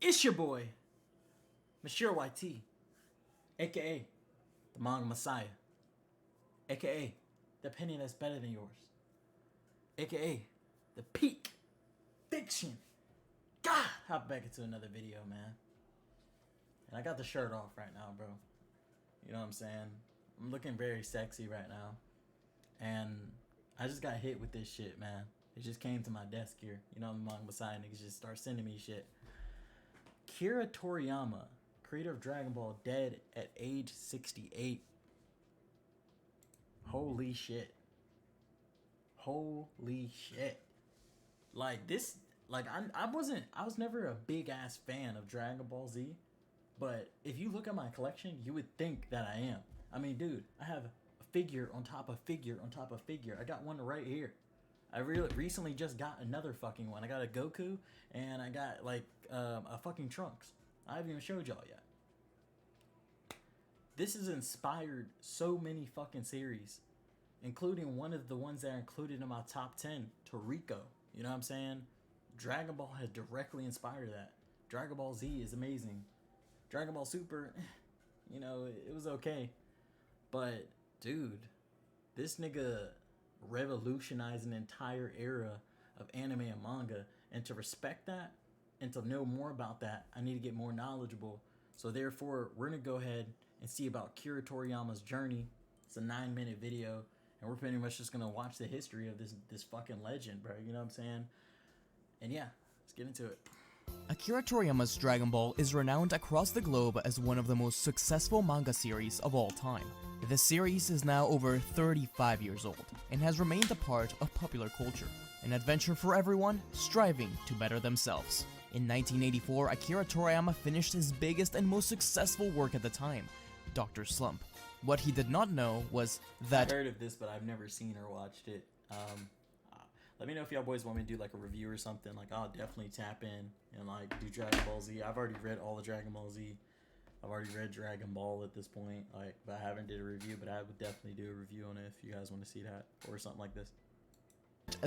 It's your boy, Monsieur YT, aka the Manga Messiah, aka the opinion that's better than yours, aka the peak fiction. God, hop back into another video, man. And I got the shirt off right now, bro. You know what I'm saying? I'm looking very sexy right now. And I just got hit with this shit, man. It just came to my desk here. You know, the Manga Messiah niggas just start sending me shit. Akira Toriyama, creator of Dragon Ball, dead at age 68. Holy shit. Holy shit. Like this, like I was never a big ass fan of Dragon Ball Z, but if you look at my collection, you would think that I am. I mean, dude, I have a figure on top of figure on top of figure. I got one right here. I recently just got another fucking one. I got a Goku and I got like a fucking Trunks. I haven't even showed y'all yet. This has inspired so many fucking series, including one of the ones that are included in my top 10, Toriko. You know what I'm saying? Dragon Ball has directly inspired that. Dragon Ball Z is amazing. Dragon Ball Super, you know, it was okay. But, dude, this nigga revolutionized an entire era of anime and manga. And to respect that and to know more about that, I need to get more knowledgeable. So therefore, we're going to go ahead and see about Akira Toriyama's journey. It's a 9-minute video. And we're pretty much just going to watch the history of this fucking legend, bro. You know what I'm saying? And yeah, let's get into it. Akira Toriyama's Dragon Ball is renowned across the globe as one of the most successful manga series of all time. The series is now over 35 years old and has remained a part of popular culture, an adventure for everyone striving to better themselves. In 1984, Akira Toriyama finished his biggest and most successful work at the time, Dr. Slump. What he did not know was that— I heard of this, but I've never seen or watched it. Let me know if y'all boys want me to do like a review or something. Like, I'll definitely tap in and like do Dragon Ball Z. I've already read all the Dragon Ball Z. I've already read Dragon Ball at this point. Like, but I haven't did a review, but I would definitely do a review on it if you guys want to see that or something like this.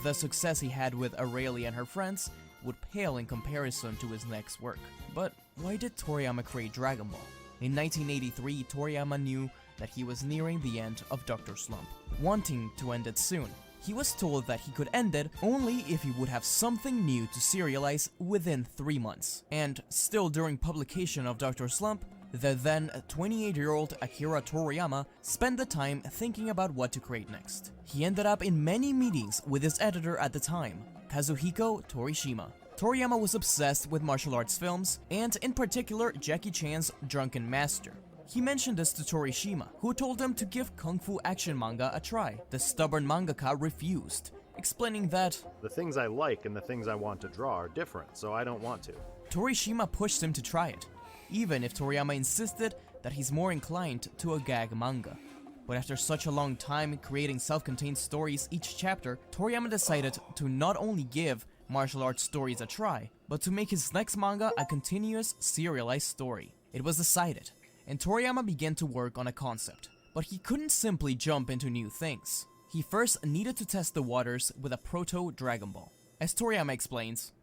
The success he had with Aurelia and her friends would pale in comparison to his next work. But why did Toriyama create Dragon Ball? In 1983, Toriyama knew that he was nearing the end of Dr. Slump, wanting to end it soon. He was told that he could end it only if he would have something new to serialize within 3 months. And still during publication of Dr. Slump, the then 28-year-old Akira Toriyama spent the time thinking about what to create next. He ended up in many meetings with his editor at the time, Kazuhiko Torishima. Toriyama was obsessed with martial arts films, and in particular Jackie Chan's Drunken Master. He mentioned this to Torishima, who told him to give kung fu action manga a try. The stubborn mangaka refused, explaining that the things I like and the things I want to draw are different, so I don't want to. Torishima pushed him to try it, even if Toriyama insisted that he's more inclined to a gag manga. But after such a long time creating self-contained stories each chapter, Toriyama decided to not only give martial arts stories a try, but to make his next manga a continuous serialized story. It was decided, and Toriyama began to work on a concept. But he couldn't simply jump into new things. He first needed to test the waters with a proto-Dragon Ball. As Toriyama explains,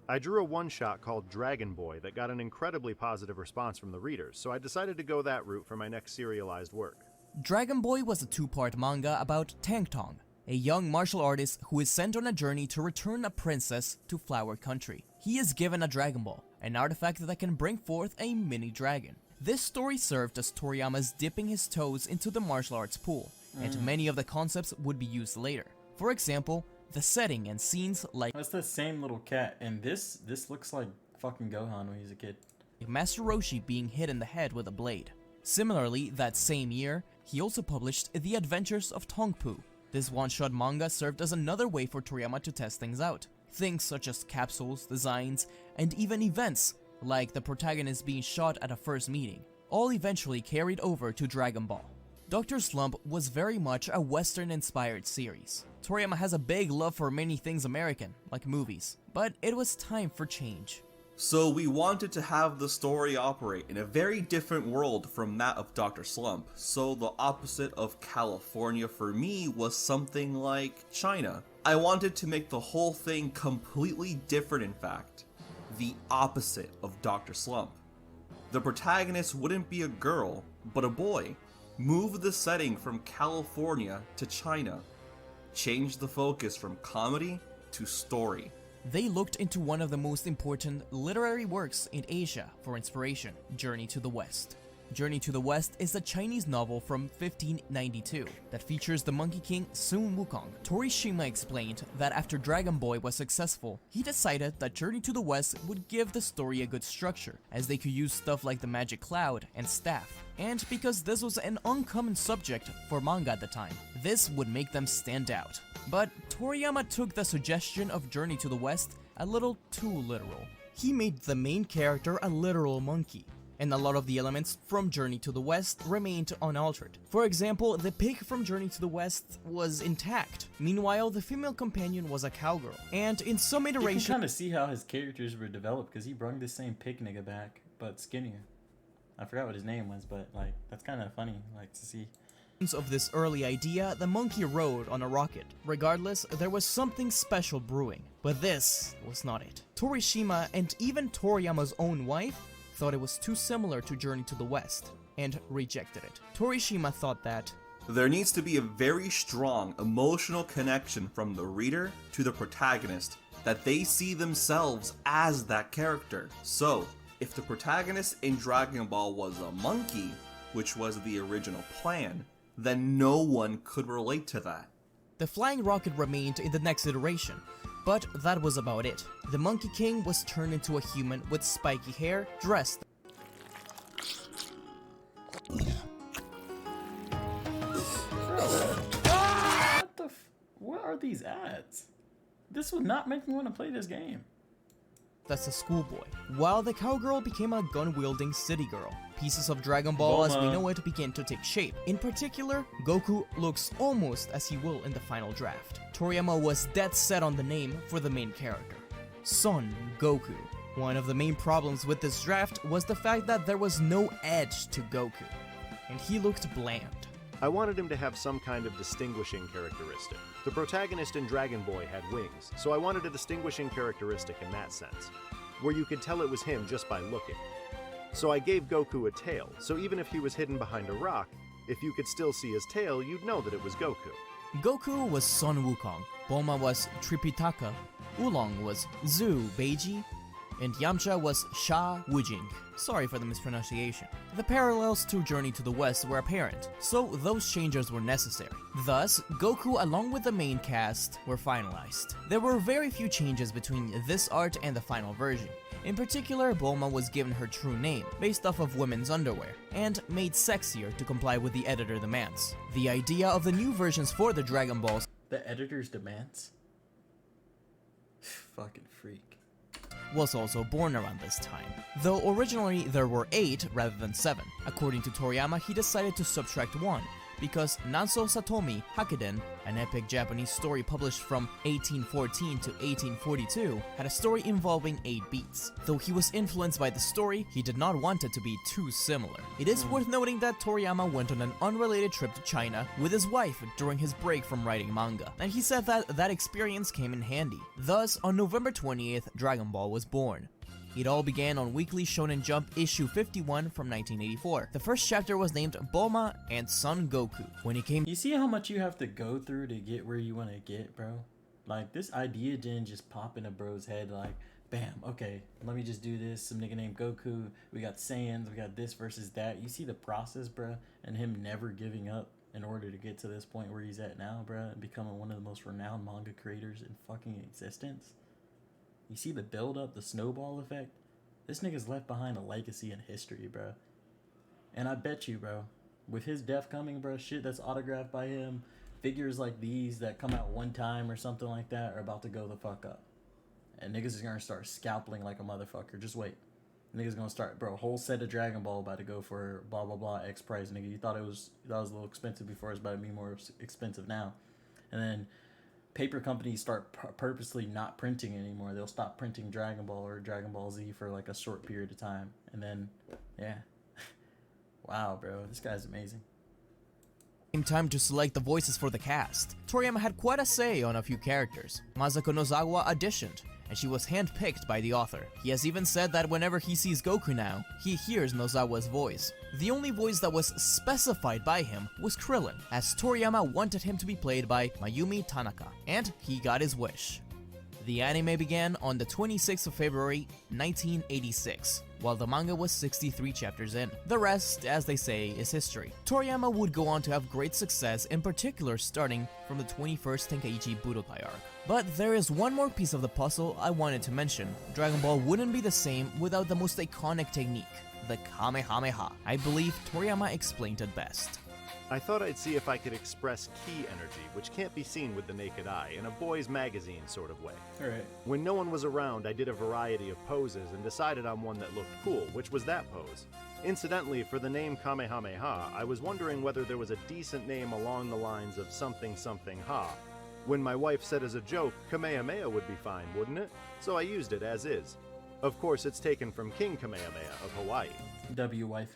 I drew a one-shot called Dragon Boy that got an incredibly positive response from the readers, so I decided to go that route for my next serialized work. Dragon Boy was a 2-part manga about Tang Tong, a young martial artist who is sent on a journey to return a princess to Flower Country. He is given a Dragon Ball, an artifact that can bring forth a mini dragon. This story served as Toriyama's dipping his toes into the martial arts pool, and many of the concepts would be used later. For example, the setting and scenes like— That's the same little cat, and this looks like fucking Gohan when he's a kid. Master Roshi being hit in the head with a blade. Similarly, that same year, he also published The Adventures of Tongpu. This one-shot manga served as another way for Toriyama to test things out. Things such as capsules, designs, and even events, like the protagonist being shot at a first meeting, all eventually carried over to Dragon Ball. Dr. Slump was very much a Western-inspired series. Toriyama has a big love for many things American, like movies, but it was time for change. So we wanted to have the story operate in a very different world from that of Dr. Slump, so the opposite of California for me was something like China. I wanted to make the whole thing completely different, in fact. the opposite of Dr. Slump. The protagonist wouldn't be a girl, but a boy. Move the setting from California to China. Change the focus from comedy to story. They looked into one of the most important literary works in Asia for inspiration, Journey to the West. Journey to the West is a Chinese novel from 1592 that features the Monkey King Sun Wukong. Toriyama explained that after Dragon Ball was successful, he decided that Journey to the West would give the story a good structure, as they could use stuff like the magic cloud and staff. And because this was an uncommon subject for manga at the time, this would make them stand out. But Toriyama took the suggestion of Journey to the West a little too literal. He made the main character a literal monkey, and a lot of the elements from Journey to the West remained unaltered. For example, the pig from Journey to the West was intact. Meanwhile, the female companion was a cowgirl, and in some You iterations can kind of see how his characters were developed because he brung the same pig nigga back, but skinnier. I forgot what his name was, but like that's kind of funny, like to see. of this early idea, the monkey rode on a rocket. Regardless, there was something special brewing, but this was not it. Toriyama and even Toriyama's own wife thought it was too similar to Journey to the West, and rejected it. Toriyama thought that There needs to be a very strong emotional connection from the reader to the protagonist, that they see themselves as that character. So, if the protagonist in Dragon Ball was a monkey, which was the original plan, then no one could relate to that. the flying rocket remained in the next iteration, but that was about it. The Monkey King was turned into a human with spiky hair, dressed What are these ads? This would not make me want to play this game. as a schoolboy, while the cowgirl became a gun-wielding city girl. Pieces of Dragon Ball as we know it began to take shape. In particular, Goku looks almost as he will in the final draft. Toriyama was dead set on the name for the main character, Son Goku. One of the main problems with this draft was the fact that there was no edge to Goku, and he looked bland. I wanted him to have some kind of distinguishing characteristic. The protagonist in Dragon Boy had wings, so I wanted a distinguishing characteristic in that sense, where you could tell it was him just by looking. So I gave Goku a tail, so even if he was hidden behind a rock, if you could still see his tail, you'd know that it was Goku. Goku was Son Wukong, Bulma was Tripitaka, Oolong was Zhu Beiji, and Yamcha was Sha Wujing. Sorry for the mispronunciation. The parallels to Journey to the West were apparent, so those changes were necessary. Thus, Goku along with the main cast were finalized. There were very few changes between this art and the final version. In particular, Bulma was given her true name, based off of women's underwear, and made sexier to comply with the editor demands. The idea of the new versions for the Dragon Balls The editor's demands? Fucking freak. was also born around this time, though originally there were 8 rather than 7. According to Toriyama, he decided to subtract 1, because Nanso Satomi Hakeden, an epic Japanese story published from 1814 to 1842, had a story involving 8 beats. Though he was influenced by the story, he did not want it to be too similar. It is worth noting that Toriyama went on an unrelated trip to China with his wife during his break from writing manga, and he said that that experience came in handy. Thus, on November 20th, Dragon Ball was born. It all began on Weekly Shonen Jump issue 51 from 1984. The first chapter was named Bulma and Son Goku. When it came You see how much you have to go through to get where you want to get, bro? Like, this idea didn't just pop in a bro's head like, bam, okay, let me just do this. Some nigga named Goku, we got Saiyans, we got this versus that. You see the process, bro, and him never giving up in order to get to this point where he's at now, bro, and becoming one of the most renowned manga creators in fucking existence. You see the build up, the snowball effect? This nigga's left behind a legacy in history, bro. And I bet you, bro, with his death coming, bro, shit that's autographed by him, figures like these that come out one time or something like that are about to go the fuck up. And niggas is gonna start scalping like a motherfucker. Just wait. Niggas gonna start, bro, whole set of Dragon Ball about to go for blah blah blah X price, nigga. You thought it was a little expensive before, it's about to be more expensive now. And then paper companies start purposely not printing anymore. They'll stop printing Dragon Ball or Dragon Ball Z for like a short period of time. And then, yeah. Wow, bro. This guy's amazing. Came time to select the voices for the cast. Toriyama had quite a say on a few characters. Masako Nozawa auditioned, and she was handpicked by the author. He has even said that whenever he sees Goku now, he hears Nozawa's voice. The only voice that was specified by him was Krillin, as Toriyama wanted him to be played by Mayumi Tanaka, and he got his wish. The anime began on the 26th of February, 1986, while the manga was 63 chapters in. The rest, as they say, is history. Toriyama would go on to have great success, in particular starting from the 21st Tenkaichi Budokai arc. But there is one more piece of the puzzle I wanted to mention. Dragon Ball wouldn't be the same without the most iconic technique, the Kamehameha. I believe Toriyama explained it best. I thought I'd see if I could express ki energy, which can't be seen with the naked eye, in a boy's magazine sort of way. Alright. When no one was around, I did a variety of poses and decided on one that looked cool, which was that pose. Incidentally, for the name Kamehameha, I was wondering whether there was a decent name along the lines of something something ha. When my wife said as a joke, Kamehameha would be fine, wouldn't it? So I used it as is. Of course, it's taken from King Kamehameha of Hawaii. W wife.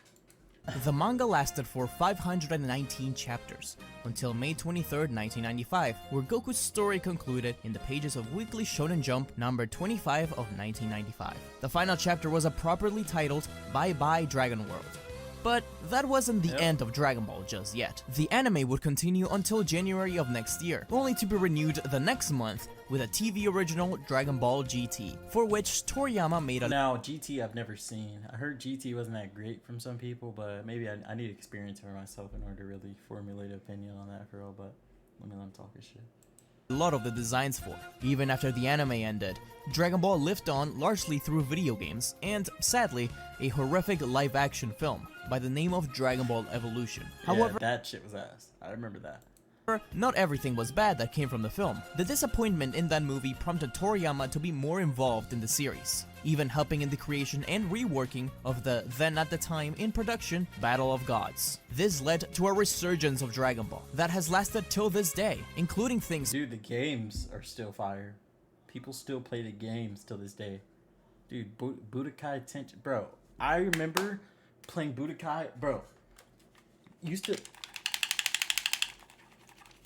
The manga lasted for 519 chapters, until May 23, 1995, where Goku's story concluded in the pages of Weekly Shonen Jump number 25 of 1995. The final chapter was appropriately titled Bye Bye Dragon World. But that wasn't the end of Dragon Ball just yet. The anime would continue until January of next year, only to be renewed the next month with a TV original Dragon Ball GT, for which Toriyama made a... Now, GT I've never seen. I heard GT wasn't that great from some people, but maybe I need experience for myself in order to really formulate an opinion on that for real, but let me talk his shit. A lot of the designs for. Even after the anime ended, Dragon Ball lived on largely through video games, and sadly, a horrific live-action film by the name of Dragon Ball Evolution. Yeah, However, that shit was ass. I remember that. not everything was bad that came from the film. The disappointment in that movie prompted Toriyama to be more involved in the series, even helping in the creation and reworking of the then at the time in production Battle of Gods. This led to a resurgence of Dragon Ball that has lasted till this day, including things... Dude, the games are still fire. People still play the games till this day. Dude, Budokai Tenkaichi, bro. I remember playing Budokai, bro. Used to...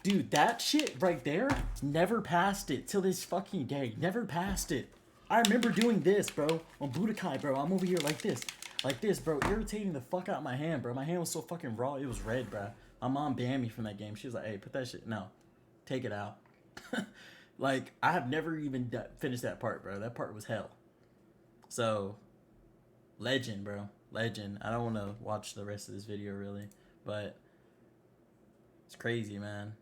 Dude, that shit right there, never passed it till this fucking day. Never passed it. I remember doing this, bro, on Budokai, bro. I'm over here like this, bro, irritating the fuck out of my hand, bro. My hand was so fucking raw, it was red, bro. My mom banned me from that game. She was like, hey, put that shit, no, take it out. Like, I have never even finished that part, bro. That part was hell. So, legend, bro, legend. I don't want to watch the rest of this video, really, but it's crazy, man.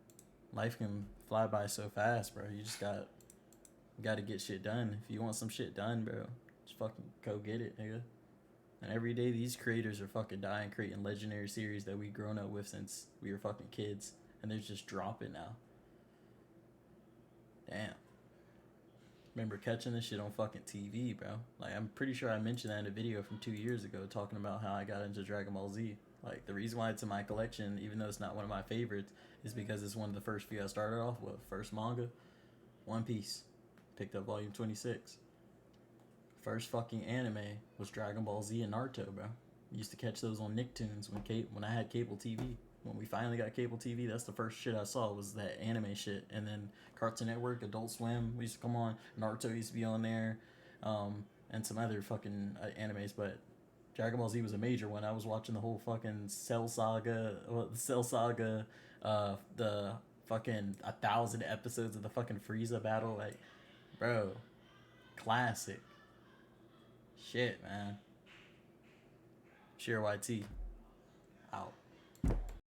Life can fly by so fast, bro. You just got to get shit done. If you want some shit done, bro, just fucking go get it, nigga. And every day these creators are fucking dying, creating legendary series that we grown up with since we were fucking kids, and they're just dropping now. Damn. Remember catching this shit on fucking TV, bro. Like, I'm pretty sure I mentioned that in a video from 2 years ago, talking about how I got into Dragon Ball Z. Like, the reason why it's in my collection, even though it's not one of my favorites, is because it's one of the first few I started off with. First manga, One Piece. Picked up volume 26. First fucking anime was Dragon Ball Z and Naruto, bro. Used to catch those on Nicktoons when I had cable TV. When we finally got cable TV, that's the first shit I saw was that anime shit. And then Cartoon Network, Adult Swim, we used to come on. Naruto used to be on there, and some other fucking animes, but Dragon Ball Z was a major one. I was watching the whole fucking Cell Saga, the fucking 1,000 episodes of the fucking Frieza battle. Like, bro, classic. Shit, man. Sheer YT. Out.